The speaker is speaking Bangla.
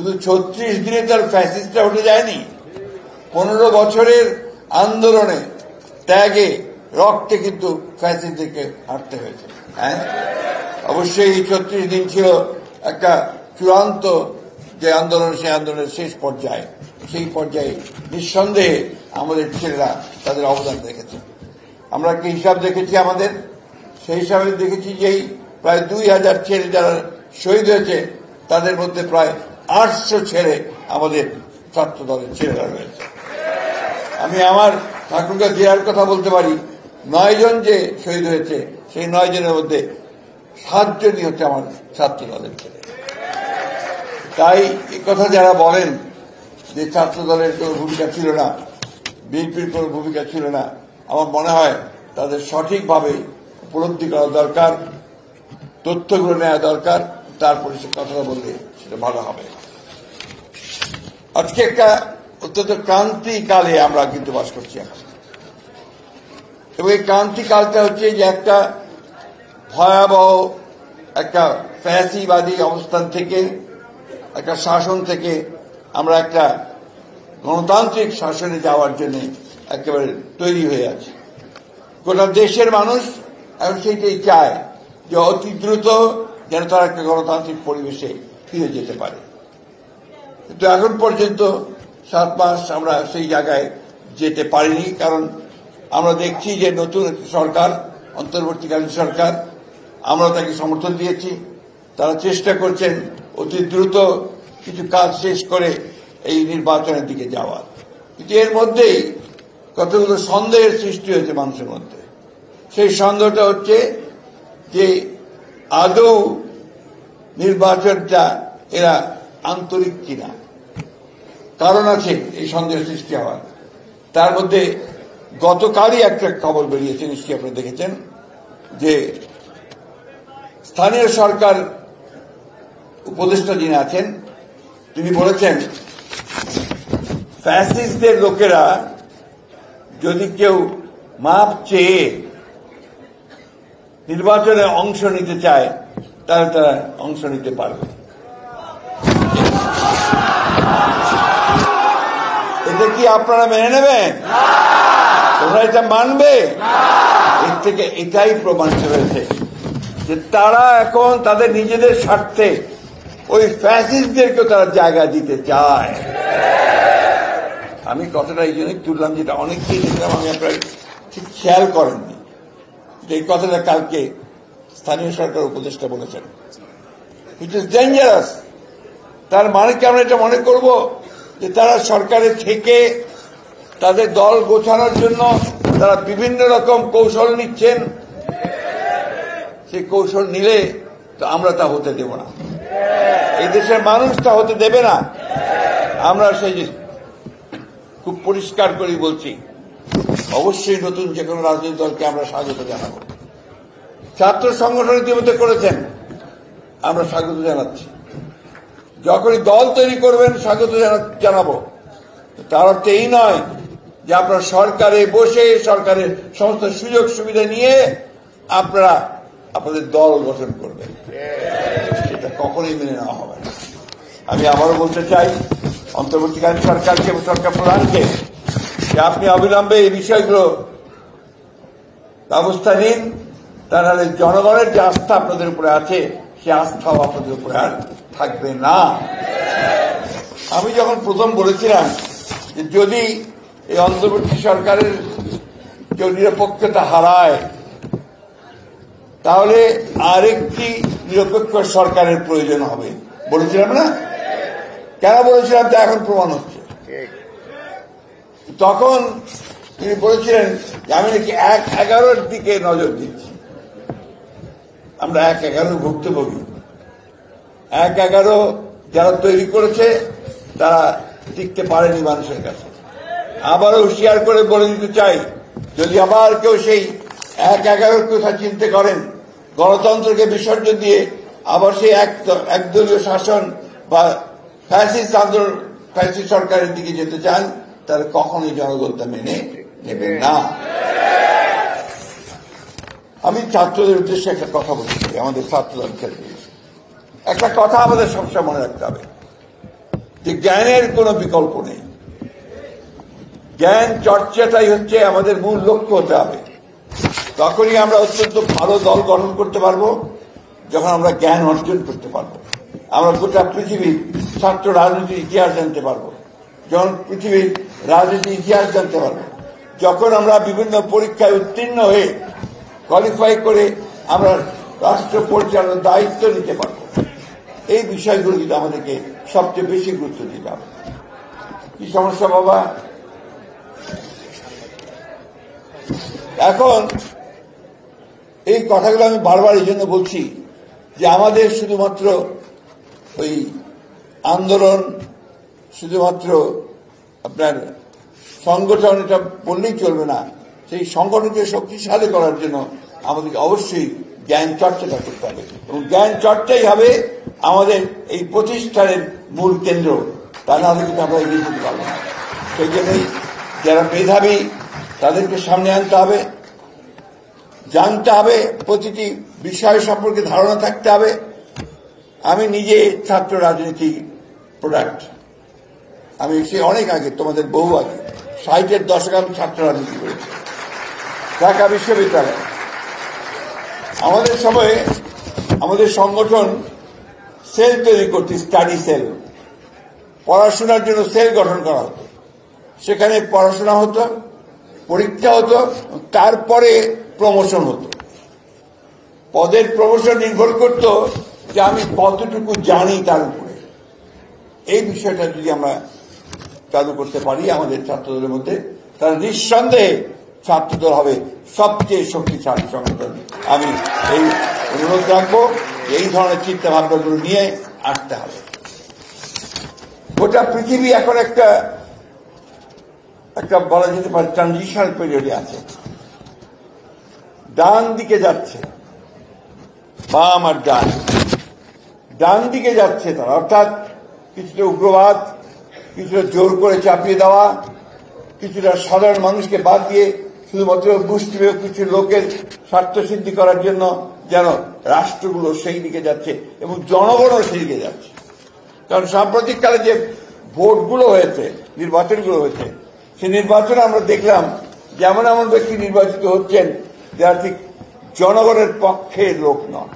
শুধু 36 দিনে তার ফ্যাসিস্টরা উঠে যায়নি, 15 বছরের আন্দোলনে, ত্যাগে, রক্তে কিন্তু ফ্যাসিস্টদেরকে হারতে হয়েছে। হ্যাঁ, অবশ্যই এই 36 দিন ছিল একটা চূড়ান্ত যে আন্দোলন, সেই আন্দোলনের শেষ পর্যায়ে। সেই পর্যায়ে নিঃসন্দেহে আমাদের ছেলেরা তাদের অবদান রেখেছে। আমরা কি হিসাব দেখেছি আমাদের? সেই হিসাবে দেখেছি যে প্রায় 2000 ছেলে যারা শহীদ হয়েছে, তাদের মধ্যে প্রায় 800 ছেলে আমাদের ছাত্র দলের ছেলেরা রয়েছে। আমি আমার ঠাকুরগাঁ জেলার কথা বলতে পারি, 9 জন যে শহীদ হয়েছে, সেই 9 জনের মধ্যে 7 জনই হচ্ছে আমার ছাত্র দলের ছেলে। তাই এই কথা যারা বলেন যে ছাত্র দলের কোনো ভূমিকা ছিল না, বিএনপির কোনো ভূমিকা ছিল না, আমার মনে হয় তাদের সঠিকভাবে উপলব্ধি করা দরকার, তথ্যগুলো নেওয়া দরকার, তারপরে সে কথাটা বললে সেটা ভালো হবে। আজকে একটা অত্যন্ত ক্রান্তিকালে আমরা কিন্তু বাস করছি এখন, এবং এই ক্রান্তিকালটা হচ্ছে যে একটা ভয়াবহ একটা ফ্যাসিবাদী অবস্থান থেকে, একটা শাসন থেকে আমরা একটা গণতান্ত্রিক শাসনে যাওয়ার জন্য একেবারে তৈরি হয়ে আছে। গোটা দেশের মানুষ এখন সেইটাই চায় যে অতি দ্রুত যেন তারা একটা গণতান্ত্রিক পরিবেশে ফিরে যেতে পারে। কিন্তু এখন পর্যন্ত 7 মাস আমরা সেই জায়গায় যেতে পারিনি, কারণ আমরা দেখছি যে নতুন সরকার, অন্তর্বর্তীকালীন সরকার, আমরা তাকে সমর্থন দিয়েছি। তারা চেষ্টা করছেন অতি দ্রুত কিছু কাজ শেষ করে এই নির্বাচনের দিকে যাওয়ার। কিন্তু এর মধ্যেই কতগুলো সন্দেহের সৃষ্টি হয়েছে মানুষের মধ্যে। সেই সন্দেহটা হচ্ছে যে আদৌ নির্বাচনটা এরা আন্তরিক কিনা। কারণ আছে এই সন্দেহ সৃষ্টি হওয়ার। তার মধ্যে গতকালই একটা খবর বেরিয়েছে, নিশ্চয়ই আপনারা দেখেছেন, যে স্থানীয় সরকার উপদেষ্টা যিনি আছেন, তিনি বলেছেন ফ্যাসিস্টদের লোকেরা যদি কেউ মাপ চেয়ে নির্বাচনে অংশ নিতে চায়, তাহলে তারা অংশ নিতে পারবে। এটা কি আপনারা মেনে নেবেন? তোমরা এটা মানবে? এর থেকে এটাই প্রমাণিত হয়েছে যে তারা এখন তাদের নিজেদের স্বার্থে ওই ফ্যাসিস্টদেরকেও তারা জায়গা দিতে চায়। আমি কথাটা এই জন্যই তুললাম, যেটা অনেককেই দেখলাম, আমি আপনারা ঠিক খেয়াল করেননি, যে এই কথাটা কালকে স্থানীয় সরকার উপদেষ্টা বলেছেন। It is dangerous. তার মানে কি আমরা এটা মনে করব যে তারা সরকারে থেকে তাদের দল গোছানোর জন্য তারা বিভিন্ন রকম কৌশল নিচ্ছেন? সেই কৌশল নিলে তো আমরা তা হতে দেব না, এই দেশের মানুষ তা হতে দেবে না। আমরা সেই খুব পরিষ্কার করে বলছি, অবশ্যই নতুন যে কোনো রাজনৈতিক দলকে আমরা স্বাগত জানাবো। ছাত্র সংগঠন ইতিমধ্যে করেছেন, আমরা স্বাগত জানাচ্ছি। যখনই দল তৈরি করবেন স্বাগত জানাবো। তার অর্থ এই নয় যে আপনারা সরকারে বসে সরকারের সমস্ত সুযোগ সুবিধা নিয়ে আপনারা আপনাদের দল গঠন করবেন, এটা কখনোই মেনে নেওয়া হবে না। আমি আবারও বলতে চাই অন্তর্বর্তীকালীন সরকারকে এবং সরকার প্রধানকে যে আপনি অবিলম্বে এই বিষয়গুলো ব্যবস্থা নিন, তা নাহলে জনগণের যে আস্থা আপনাদের উপরে আছে, সে আস্থাও আপনাদের উপরে আর থাকবে না। আমি যখন প্রথম বলেছিলাম যে যদি এই অন্তর্বর্তী সরকারের কেউ নিরপেক্ষতা হারায়, তাহলে আরেকটি নিরপেক্ষ সরকারের প্রয়োজন হবে বলেছিলাম না? কেন বলেছিলাম তা এখন প্রমাণ হচ্ছে। তখন তিনি বলেছিলেন যে আমি নাকি 1-11 দিকে নজর দিচ্ছি। আমরা 1-11 ভুক্তভোগী। 1-11 যারা তৈরি করেছে তারা টিকতে পারেনি মানুষের কাছে। আবারও হুঁশিয়ার করে বলে দিতে চাই, যদি আবার কেউ সেই 1-11 কথা চিন্তা করেন, গণতন্ত্রকে বিসর্জন দিয়ে আবার সেই একদলীয় শাসন বা ফ্যাসিস্ট আন্দোলন, ফ্যাসিস্ট সরকারের দিকে যেতে চান, তাহলে কখনোই জনগণ তা মেনে নেবেন না। আমি ছাত্রদের উদ্দেশ্যে একটা কথা বলতে চাই, আমাদের ছাত্রদল ক্ষেত্রে একটা কথা আমাদের সবসময় মনে রাখতে হবে। যে জ্ঞানের কোনো বিকল্প নেই। জ্ঞান চর্চাটাই হচ্ছে আমাদের মূল লক্ষ্য হতে হবে। তখনই আমরা অত্যন্ত ভালো দল গঠন করতে পারবো যখন আমরা জ্ঞান অর্জন করতে পারবো। আমরা গোটা পৃথিবীর ছাত্র রাজনীতির ইতিহাস জানতে পারবো, যখন পৃথিবীর রাজনীতির ইতিহাস জানতে পারবো, যখন আমরা বিভিন্ন পরীক্ষায় উত্তীর্ণ হয়ে কোয়ালিফাই করে আমরা রাষ্ট্র পরিচালনার দায়িত্ব নিতে পারবো। এই বিষয়গুলো কিন্তু আমাদেরকে সবচেয়ে বেশি গুরুত্ব দিতে হবে। কি সমস্যা বাবা? এখন এই কথাগুলো আমি বারবার এই জন্য বলছি যে আমাদের শুধুমাত্র ওই আন্দোলন, শুধুমাত্র আপনার সংগঠন এটা বললেই চলবে না। সেই সংগঠনকে শক্তিশালী করার জন্য আমাদেরকে অবশ্যই জ্ঞান চর্চাটা করতে হবে, এবং জ্ঞান চর্চাই হবে আমাদের এই প্রতিষ্ঠানের মূল কেন্দ্র। তা না হলে কিন্তু আমরা এগিয়ে যেতে পারবো না। সেই জন্যই যারা মেধাবী তাদেরকে সামনে আনতে হবে, জানতে হবে, প্রতিটি বিষয় সম্পর্কে ধারণা থাকতে হবে। আমি নিজে ছাত্র রাজনীতি প্রোডাক্ট। আমি সে অনেক আগে, তোমাদের বহু আগে, 60-এর দশকে আমি ছাত্র রাজনীতি করেছি ঢাকা বিশ্ববিদ্যালয়ে। আমাদের সময়ে আমাদের সংগঠন সেল তৈরি করতে, স্টাডি সেল, পড়াশোনার জন্য সেল গঠন করা হতো। সেখানে পড়াশোনা হতো, পরীক্ষা হতো, তারপরে প্রমোশন হতো। পদের প্রমোশন নির্ভর করত যে আমি কতটুকু জানি তার উপরে। এই বিষয়টা যদি আমরা চালু করতে পারি আমাদের ছাত্রদের মধ্যে, তাহলে নিঃসন্দেহে ছাত্রদল হবে সবচেয়ে শক্তিশালী সংগঠন। আমি এই অনুরোধ রাখবো, এই ধরনের চিন্তা ভাবনাগুলো নিয়ে আসতে হবে। গোটা পৃথিবী এখন একটা বলা যেতে পারে ট্রানজিশনাল পিরিয়ডে আছে। ডান দিকে যাচ্ছে, বাম আর ডান দিকে যাচ্ছে তারা, অর্থাৎ কিছুটা উগ্রবাদ, কিছুটা জোর করে চাপিয়ে দেওয়া, কিছুটা সাধারণ মানুষকে বাদ দিয়ে শুধুমাত্র মুষ্টিমেয় কিছু লোকের স্বার্থ সিদ্ধি করার জন্য যেন রাষ্ট্রগুলো সেই দিকে যাচ্ছে এবং জনগণও সেই দিকে যাচ্ছে। কারণ সাম্প্রতিককালে যে ভোটগুলো হয়েছে, নির্বাচনগুলো হয়েছে, সেই নির্বাচনে আমরা দেখলাম যে এমন এমন ব্যক্তি নির্বাচিত হচ্ছেন যারা ঠিক জনগণের পক্ষে লোক নয়।